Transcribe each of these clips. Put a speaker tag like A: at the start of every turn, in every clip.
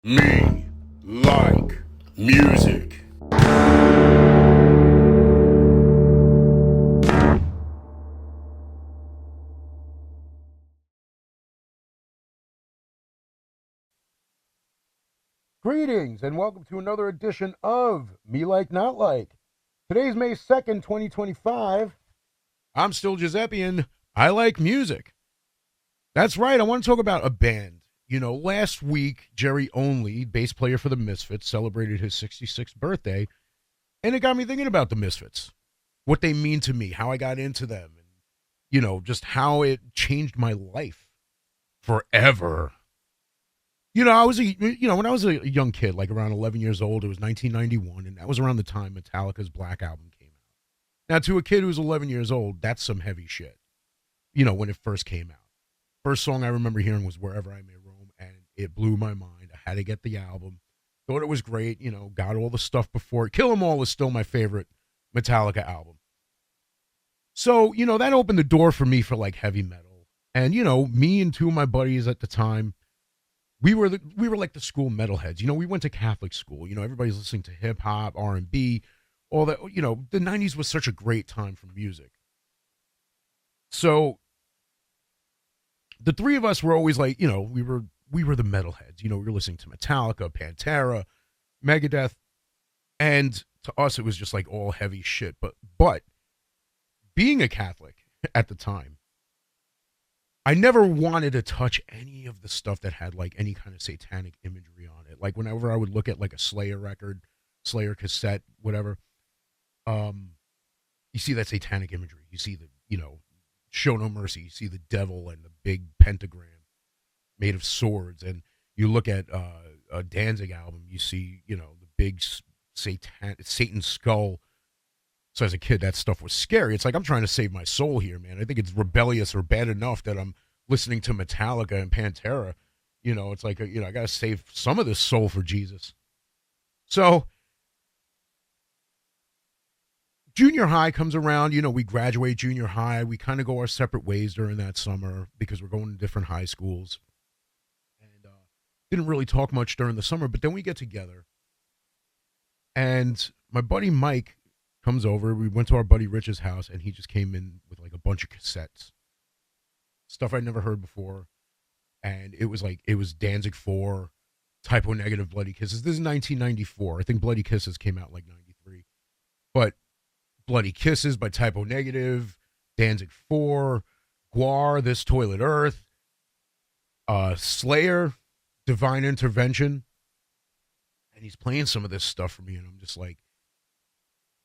A: Me like music.
B: Greetings and welcome to another edition of Me Like Not Like. Today's May 2nd, 2025. I'm still Giuseppe and I like music. That's right, I want to talk about a band. You know, last week, Jerry Only, bass player for the Misfits, celebrated his 66th birthday, and it got me thinking about the Misfits, what they mean to me, how I got into them, and, you know, just how it changed my life forever. You know, when I was a young kid, like around 11 years old, it was 1991, and that was around the time Metallica's Black Album came out. Now, to a kid who's 11 years old, that's some heavy shit, you know, when it first came out. First song I remember hearing was Wherever I May Roam, and it blew my mind. I had to get the album. Thought it was great, you know, got all the stuff before it. Kill 'Em All is still my favorite Metallica album. So, you know, that opened the door for me for like heavy metal. And, you know, me and two of my buddies at the time, we were like the school metalheads. You know, we went to Catholic school. You know, everybody's listening to hip hop, R&B, all that. You know, the 90s was such a great time for music. So the three of us were always like, you know, we were the metalheads. You know, we were listening to Metallica, Pantera, Megadeth, and to us it was just like all heavy shit. But being a Catholic at the time, I never wanted to touch any of the stuff that had like any kind of satanic imagery on it. Like whenever I would look at like a Slayer record, Slayer cassette, whatever, you see that satanic imagery. You see the, you know, show no mercy. You see the devil and the big pentagram made of swords. And you look at a Danzig album, you see, you know, the big Satan skull. So as a kid, that stuff was scary. It's like, I'm trying to save my soul here, man. I think it's rebellious or bad enough that I'm listening to Metallica and Pantera. You know, it's like, you know, I got to save some of this soul for Jesus. So junior high comes around. You know, we graduate junior high. We kind of go our separate ways during that summer because we're going to different high schools. And didn't really talk much during the summer, but then we get together. And my buddy Mike comes over. We went to our buddy Rich's house, and he just came in with like a bunch of cassettes, stuff I'd never heard before. And it was Danzig 4, Typo Negative, Bloody Kisses. This is 1994. I think Bloody Kisses came out like 93. But Bloody Kisses by Typo Negative, Danzig 4, Guar, This Toilet Earth, Slayer, Divine Intervention. And he's playing some of this stuff for me, and I'm just like,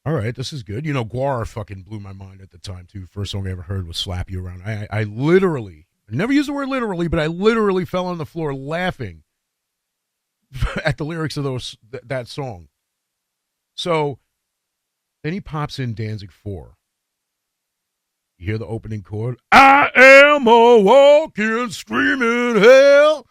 B: all right, this is good. You know, Guar fucking blew my mind at the time, too. First song I ever heard was Slap You Around. I literally, I never used the word literally, but I literally fell on the floor laughing at the lyrics of that song. So then he pops in Danzig 4. You hear the opening chord? I am a walking, screaming hell.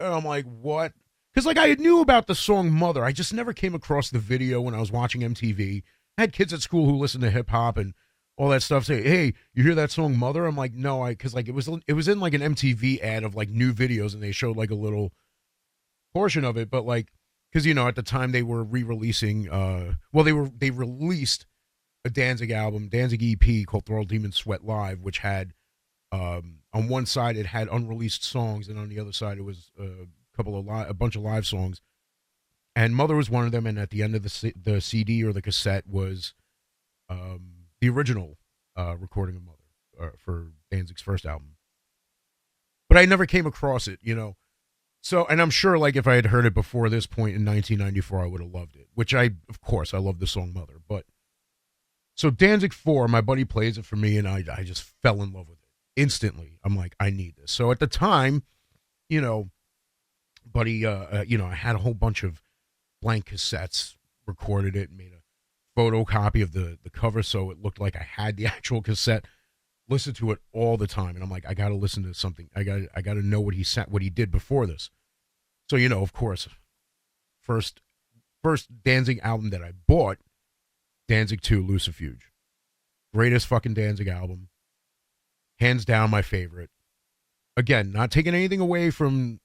B: And I'm like, what? Because, like, I knew about the song Mother. I just never came across the video when I was watching MTV. I had kids at school who listened to hip-hop and all that stuff say, hey, you hear that song Mother? I'm like, no, because, like, it was in, like, an MTV ad of, like, new videos, and they showed, like, a little portion of it. But, like, because, you know, at the time they were re-releasing, they released a Danzig album, Danzig EP, called Thrall Demon Sweat Live, which had, on one side it had unreleased songs, and on the other side it was a bunch of live songs, and Mother was one of them. And at the end of the CD or the cassette was the original recording of Mother for Danzig's first album. But I never came across it, you know. So, and I'm sure, like, if I had heard it before this point in 1994, I would have loved it. Which of course, I love the song Mother. But so Danzig 4, my buddy plays it for me, and I just fell in love with it instantly. I'm like, I need this. So at the time, you know, buddy, you know, I had a whole bunch of blank cassettes, recorded it, and made a photocopy of the cover so it looked like I had the actual cassette. Listened to it all the time, and I'm like, I got to listen to something. I got to know what he did before this. So, you know, of course, first Danzig album that I bought, Danzig 2, Lucifuge. Greatest fucking Danzig album. Hands down my favorite. Again, not taking anything away from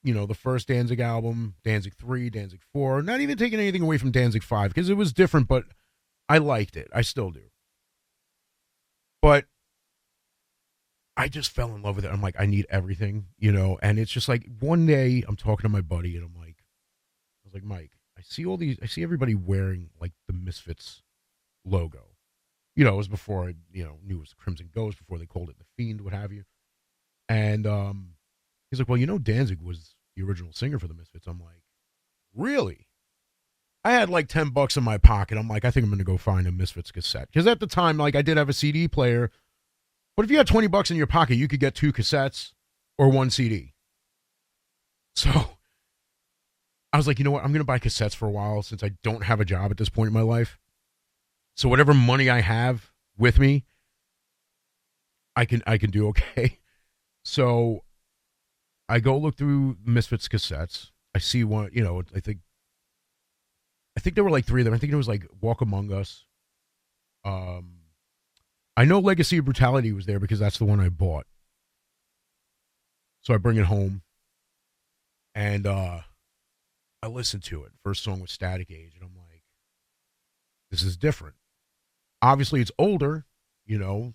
B: the first Danzig album, Danzig 3, Danzig 4, not even taking anything away from Danzig 5 because it was different, but I liked it. I still do. But I just fell in love with it. I'm like, I need everything, and it's just like one day I'm talking to my buddy and I was like, Mike, I see everybody wearing like the Misfits logo. It was before I, knew it was Crimson Ghost, before they called it the Fiend, what have you. And he's like, well, Danzig was the original singer for the Misfits. I'm like, really? I had like $10 in my pocket. I'm like, I think I'm going to go find a Misfits cassette. Because at the time, like, I did have a CD player. But if you had $20 in your pocket, you could get 2 cassettes or 1 CD. So I was like, you know what? I'm going to buy cassettes for a while since I don't have a job at this point in my life. So whatever money I have with me, I can do okay. So I go look through Misfits cassettes. I see one, I think there were like 3 of them. I think it was like Walk Among Us. I know Legacy of Brutality was there because that's the one I bought. So I bring it home and I listen to it. First song was Static Age, and I'm like, this is different. Obviously it's older, and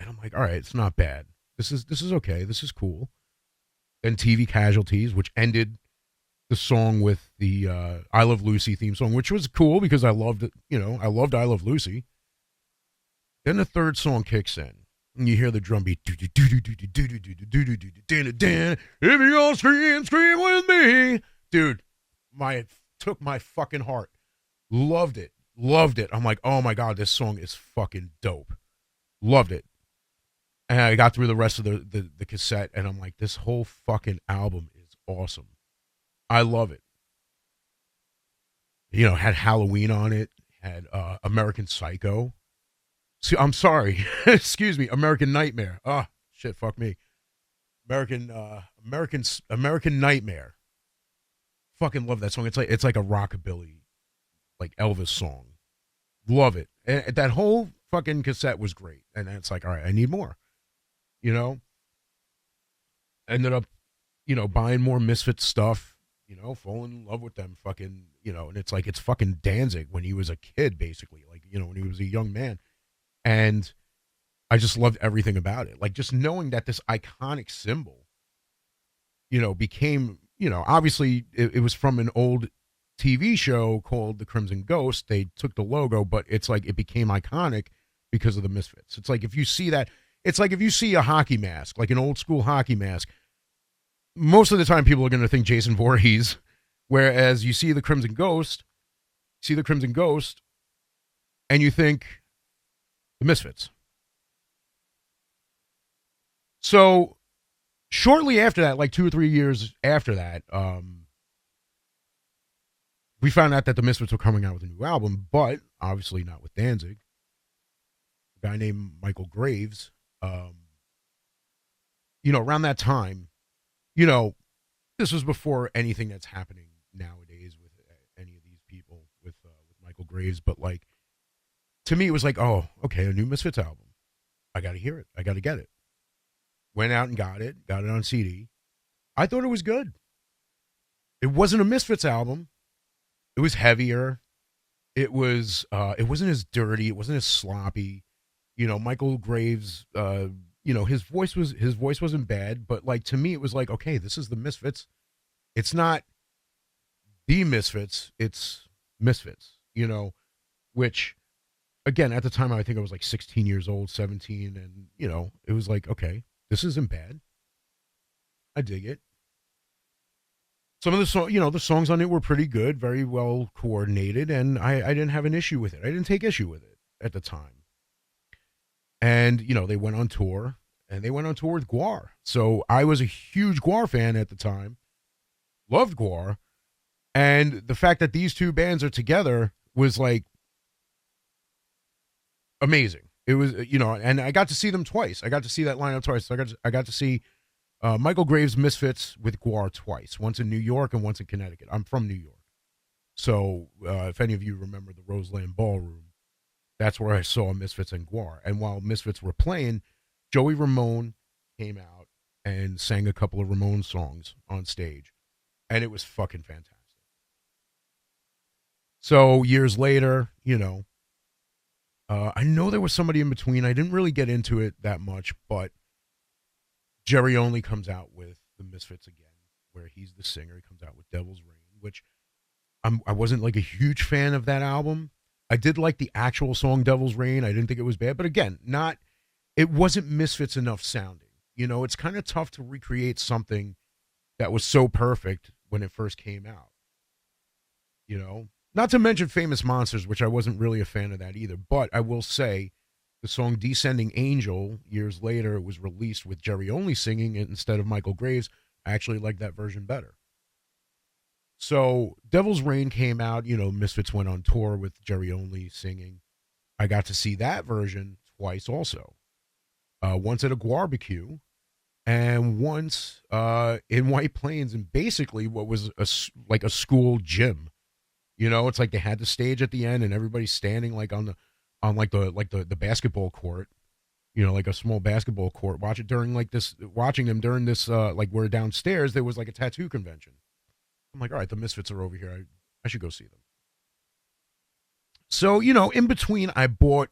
B: I'm like, all right, it's not bad. This is okay. This is cool. Then TV Casualties, which ended the song with the I Love Lucy theme song, which was cool because I loved it. I loved I Love Lucy. Then the third song kicks in, and you hear the drum beat. If you all scream with me, dude, it took my fucking heart. Loved it. I'm like, oh my god, this song is fucking dope. Loved it. And I got through the rest of the cassette, and I'm like, this whole fucking album is awesome. I love it. Had Halloween on it, had American Psycho. See, I'm sorry. Excuse me, American Nightmare. Oh, shit, fuck me. American Nightmare. Fucking love that song. It's like a rockabilly, like Elvis song. Love it. And that whole fucking cassette was great. And it's like, all right, I need more. Ended up, buying more Misfits stuff, falling in love with them fucking, and it's like, it's fucking Danzig when he was a kid, basically, like, when he was a young man. And I just loved everything about it. Like, just knowing that this iconic symbol, became, obviously it was from an old TV show called The Crimson Ghost. They took the logo, but it's like it became iconic because of the Misfits. It's like if you see that, it's like if you see a hockey mask, like an old school hockey mask, most of the time people are going to think Jason Voorhees, whereas you see the Crimson Ghost, and you think the Misfits. So shortly after that, like 2 or 3 years after that, we found out that the Misfits were coming out with a new album, but obviously not with Danzig. A guy named Michael Graves. Around that time, this was before anything that's happening nowadays with any of these people with Michael Graves. But like, to me, it was like, oh, okay, a new Misfits album. I got to hear it. I got to get it. Went out and got it on CD. I thought it was good. It wasn't a Misfits album. It was heavier. It wasn't as dirty. It wasn't as sloppy. Michael Graves, his voice wasn't bad, but like, to me, it was like, okay, this is the Misfits. It's not the Misfits. It's Misfits, which, again, at the time, I think I was like 16 years old, 17. And, it was like, okay, this isn't bad. I dig it. Some of the songs on it were pretty good, very well coordinated, and I didn't have an issue with it. I didn't take issue with it at the time. And, they went on tour, and they went on tour with Gwar. So I was a huge Gwar fan at the time, loved Gwar, and the fact that these two bands are together was like amazing. It was, and I got to see them twice. I got to see that lineup twice. I got to see Michael Graves' Misfits with Gwar twice, once in New York and once in Connecticut. I'm from New York. So if any of you remember the Roseland Ballroom, that's where I saw Misfits and Gwar. And while Misfits were playing, Joey Ramone came out and sang a couple of Ramones songs on stage, and it was fucking fantastic. So years later, I know there was somebody in between. I didn't really get into it that much, but Jerry Only comes out with the Misfits again, where he's the singer. He comes out with Devil's Rain, which I wasn't like a huge fan of that album. I did like the actual song Devil's Rain. I didn't think it was bad, but again, it wasn't Misfits enough sounding. It's kind of tough to recreate something that was so perfect when it first came out. Not to mention Famous Monsters, which I wasn't really a fan of that either. But I will say the song Descending Angel, years later, it was released with Jerry Only singing it instead of Michael Graves. I actually like that version better. So Devil's Rain came out, Misfits went on tour with Jerry Only singing. I got to see that version twice also. Once at a barbecue and once in White Plains, and basically what was like a school gym. It's like they had the stage at the end and everybody's standing like on the basketball court, like a small basketball court. Watching them during this like we're downstairs, there was like a tattoo convention. I'm like, all right, the Misfits are over here. I should go see them. So, in between I bought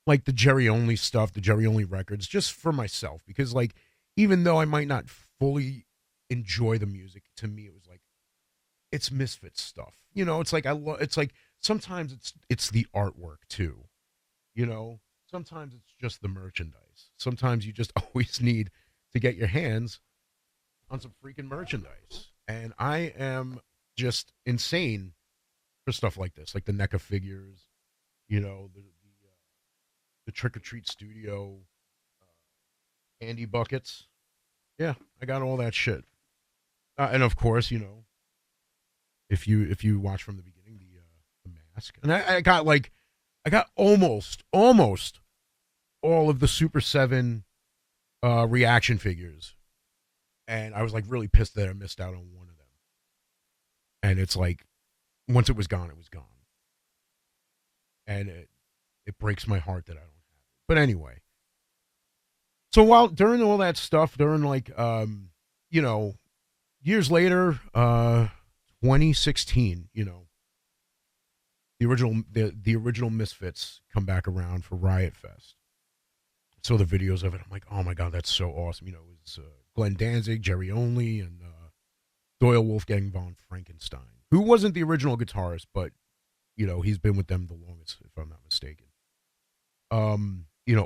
B: like the Jerry Only stuff, the Jerry Only records, just for myself, because like even though I might not fully enjoy the music, to me it was like it's Misfits stuff. It's like it's like sometimes it's the artwork too. Sometimes it's just the merchandise. Sometimes you just always need to get your hands on some freaking merchandise. And I am just insane for stuff like this, like the NECA figures, the Trick or Treat Studio candy buckets. Yeah, I got all that shit. And of course, if you watch from the beginning, the mask, and I got almost all of the Super 7 reaction figures, and I was like really pissed that I missed out on one of them. And it's like once it was gone, it was gone, and it breaks my heart that I don't have it. But anyway, so while during all that stuff, during like years later, 2016, the original Misfits come back around for Riot Fest. So the videos of it, I'm like, oh my god, that's so awesome. It was Glenn Danzig, Jerry Only, and Doyle Wolfgang von Frankenstein, who wasn't the original guitarist, but he's been with them the longest, if I'm not mistaken.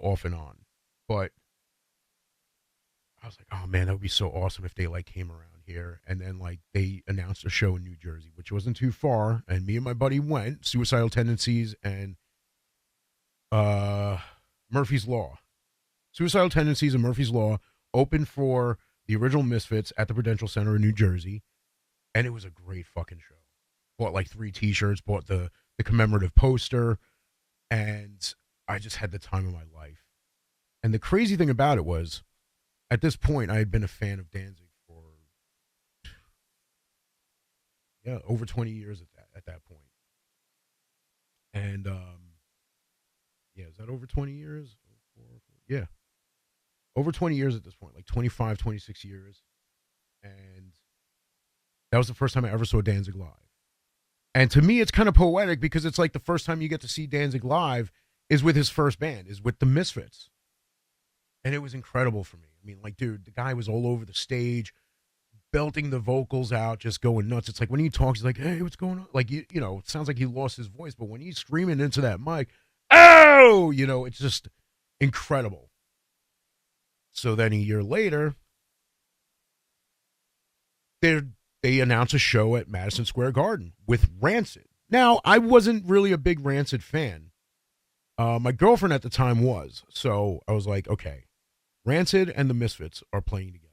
B: Off and on. But I was like, oh man, that would be so awesome if they like came around here. And then like they announced a show in New Jersey, which wasn't too far, and me and my buddy went. Suicidal Tendencies and Murphy's Law. Suicidal Tendencies and Murphy's Law opened for the original Misfits at the Prudential Center in New Jersey, and it was a great fucking show. Bought like 3 T-shirts, bought the commemorative poster, and I just had the time of my life. And the crazy thing about it was, at this point, I had been a fan of Danzig for over 20 years at that point. And is that over 20 years? Yeah. Over 20 years at this point, like 25, 26 years. And that was the first time I ever saw Danzig live. And to me, it's kind of poetic because it's like the first time you get to see Danzig live is with his first band, is with the Misfits. And it was incredible for me. I mean, like, dude, the guy was all over the stage, belting the vocals out, just going nuts. It's like when he talks, he's like, hey, what's going on? Like, it sounds like he lost his voice. But when he's screaming into that mic, oh, it's just incredible. So then a year later, they announced a show at Madison Square Garden with Rancid. Now, I wasn't really a big Rancid fan. My girlfriend at the time was. So I was like, okay, Rancid and the Misfits are playing together.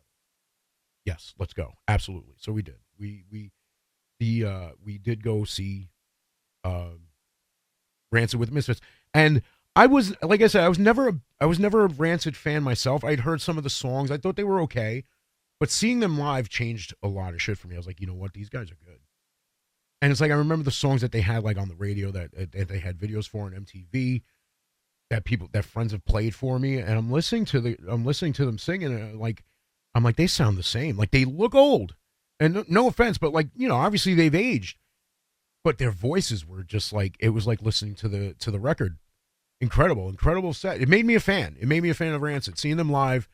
B: Yes, let's go. Absolutely. So we did. We did go see Rancid with Misfits. And I was, like I said, I was never a Rancid fan myself. I'd heard some of the songs. I thought they were okay. But seeing them live changed a lot of shit for me. I was like, you know what? These guys are good. And it's like I remember the songs that they had like on the radio that they had videos for on MTV that friends have played for me, and I'm listening to them singing, and I'm like, they sound the same. Like, they look old. And no offense, but like, obviously they've aged. But their voices were just like, it was like listening to the record. Incredible set. It made me a fan. It made me a fan of Rancid. Seeing them live,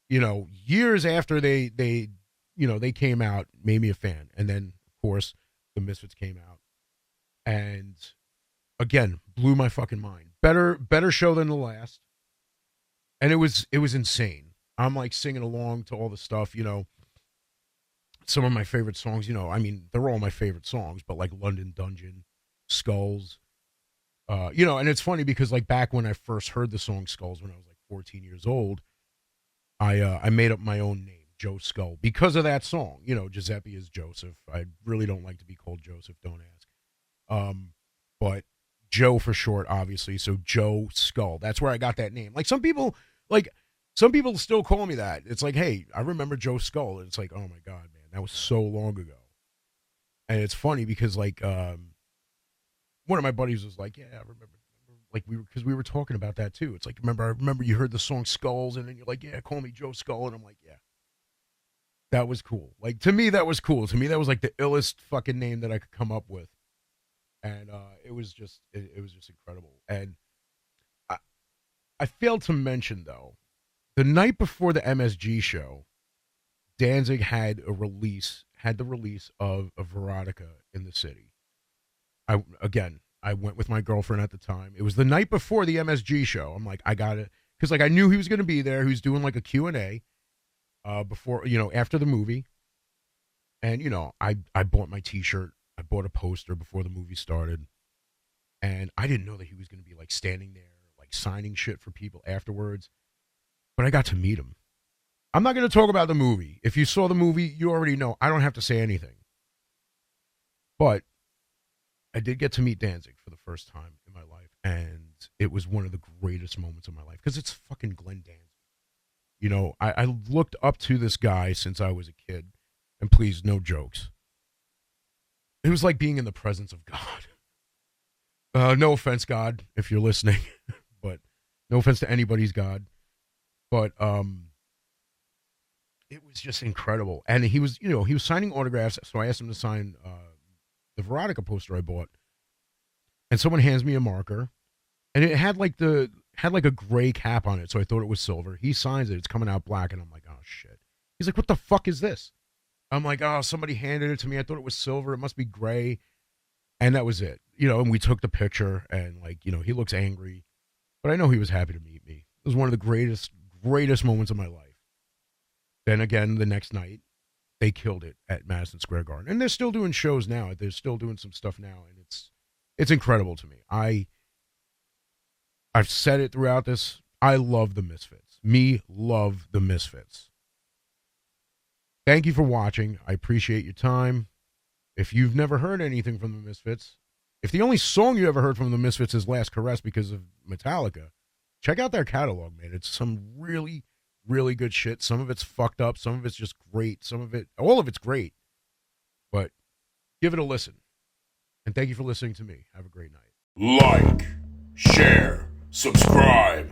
B: years after they came out, made me a fan. And then, of course, the Misfits came out. And again, blew my fucking mind. Better show than the last. And it was insane. I'm like singing along to all the stuff, some of my favorite songs, they're all my favorite songs, but like London Dungeon, Skulls, and it's funny because like back when I first heard the song Skulls when I was like 14 years old, I made up my own name, Joe Skull, because of that song. Giuseppe is Joseph. I really don't like to be called Joseph, don't ask. But Joe for short, obviously, so Joe Skull. That's where I got that name. Some people still call me that. It's like, hey, I remember Joe Skull. And it's like, oh my God, man, that was so long ago. And it's funny because like one of my buddies was like, yeah, I remember like we were talking about that too. It's like, I remember you heard the song Skulls and then you're like, yeah, call me Joe Skull. And I'm like, yeah. That was cool. Like, to me, that was cool. To me, that was like the illest fucking name that I could come up with. And it was just incredible. And I failed to mention, though, the night before the MSG show, Danzig had the release of a Veronica in the city. I went with my girlfriend at the time. It was the night before the MSG show. I'm like, I got it. Because like I knew he was going to be there. He was doing like a Q&A before, after the movie. And, I bought my T-shirt. I bought a poster before the movie started. And I didn't know that he was going to be like standing there, like signing shit for people afterwards. But I got to meet him. I'm not going to talk about the movie. If you saw the movie, you already know. I don't have to say anything. But I did get to meet Danzig for the first time in my life. And it was one of the greatest moments of my life. Because it's fucking Glenn Danzig. I looked up to this guy since I was a kid. And please, no jokes. It was like being in the presence of God. No offense, God, if you're listening. But no offense to anybody's God. But it was just incredible. And he was signing autographs. So I asked him to sign the Veronica poster I bought. And someone hands me a marker. And it had like a gray cap on it. So I thought it was silver. He signs it. It's coming out black. And I'm like, oh, shit. He's like, what the fuck is this? I'm like, oh, somebody handed it to me. I thought it was silver. It must be gray. And that was it. And we took the picture. And like, he looks angry. But I know he was happy to meet me. It was one of the greatest moments of my life. Then again, the next night, they killed it at Madison Square Garden. And they're still doing shows now. They're still doing some stuff now. And it's incredible to me. I've said it throughout this. I love the Misfits. Me love the Misfits. Thank you for watching. I appreciate your time. If you've never heard anything from the Misfits, if the only song you ever heard from the Misfits is Last Caress because of Metallica, check out their catalog, man. It's some really, really good shit. Some of it's fucked up. Some of it's just great. All of it's great. But give it a listen. And thank you for listening to me. Have a great night.
A: Like, share, subscribe.